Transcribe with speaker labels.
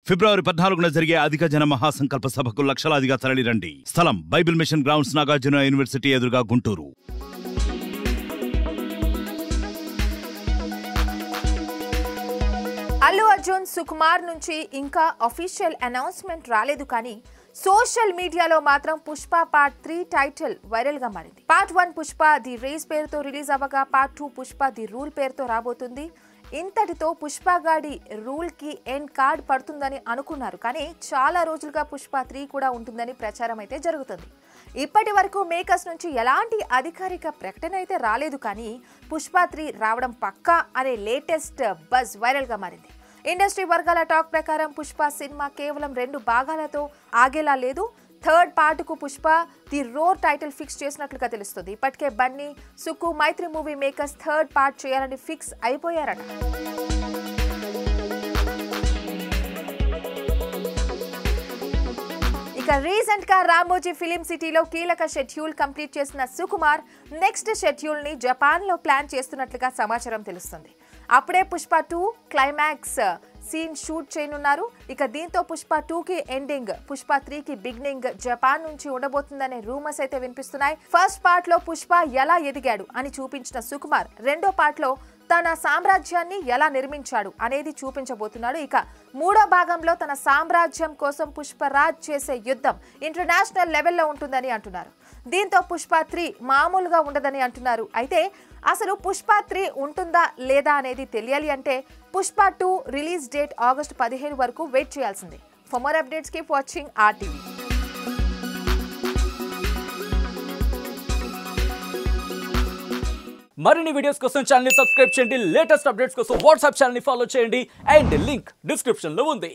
Speaker 1: ఫిబ్రవరి 14న జరిగే అధిక జన మహాసంకల్ప సభకు లక్షలాదిగా తరలిరండి. స్థలం Bible mission grounds, Nagarjuna university ఎదురుగా, గుంటూరు.
Speaker 2: అల్లు అర్జున్, సుకుమార్ నుంచి ఇంకా అఫీషియల్ అనౌన్స్మెంట్ రాలేదు, కానీ సోషల్ మీడియాలో మాత్రం పుష్ప పార్ట్ 3 టైటిల్ వైరల్ గా మారింది. పార్ట్ 1 పుష్ప ది రేస్ పేరుతో రిలీజ్ అవ్వగా పార్ట్ 2 పుష్ప ది రూల్ పేరుతో రాబోతుంది. ఇంతటితో పుష్ప గాడి రూల్ కి ఎండ్ కార్డ్ పడుతుందని అనుకున్నారు, కానీ చాలా రోజులుగా పుష్ప 3 కూడా ఉంటుందని ప్రచారం అయితే జరుగుతుంది. ఇప్పటి వరకు మేకర్స్ నుంచి ఎలాంటి అధికారిక ప్రకటన అయితే రాలేదు, కానీ పుష్ప 3 రావడం పక్కా అనే లేటెస్ట్ బజ్ వైరల్ గా మారింది. ఇండస్ట్రీ వర్గాల టాక్ ప్రకారం పుష్ప సినిమా కేవలం 2 భాగాలతో ఆగేలా లేదు. థర్డ్ పార్ట్ కు Pushpa the roar title fix చేసినట్లుగా తెలుస్తుంది. ఇప్పటికే Bunny, Sukku, Mythri movie makers third part చేయాలని ఫిక్స్ అయిపోయారట. ఇక రీసెంట్ గా రామోజీ ఫిలిం సిటీలో కీలక షెడ్యూల్ కంప్లీట్ చేసిన సుకుమార్ నెక్స్ట్ షెడ్యూల్ ని జపాన్ లో ప్లాన్ చేస్తున్నట్లుగా సమాచారం తెలుస్తుంది. అప్పుడే పుష్ప 2 క్లైమాక్స్ సీన్ షూట్ చేయనున్నారు. ఇక దీంతో పుష్ప 2 కి ఎండింగ్, పుష్ప 3 కి బిగినింగ్ జపాన్ నుంచి ఉండబోతుందనే రూమర్స్ అయితే వినిపిస్తున్నాయి. ఫస్ట్ పార్ట్ లో పుష్ప ఎలా ఎదిగాడు అని చూపించిన సుకుమార్ రెండో పార్ట్ లో తన సామ్రాజ్యాన్ని ఎలా నిర్మించాడు అనేది చూపించబోతున్నాడు. ఇక మూడో భాగంలో తన సామ్రాజ్యం కోసం పుష్పరాజ్ చేసే యుద్ధం ఇంటర్నేషనల్ లెవెల్లో ఉంటుందని అంటున్నారు. దీంతో పుష్ప 3 మామూలుగా ఉండదని అంటున్నారు. అయితే అసలు పుష్ప 3 ఉంటుందా లేదా అనేది తెలియాలి అంటే పుష్ప 2 రిలీజ్ డేట్ ఆగస్టు 15 వరకు వెయిట్ చేయాల్సిందే. For more updates keep watching RTV.
Speaker 3: మరిన్ని వీడియోస్ కోసం ఛానల్ ని సబ్స్క్రైబ్ చేయండి. లేటెస్ట్ అప్డేట్స్ కోసం వాట్సాప్ ఛానల్ ని ఫాలో చేయండి. అండ్ లింక్ డిస్క్రిప్షన్ లో ఉంది.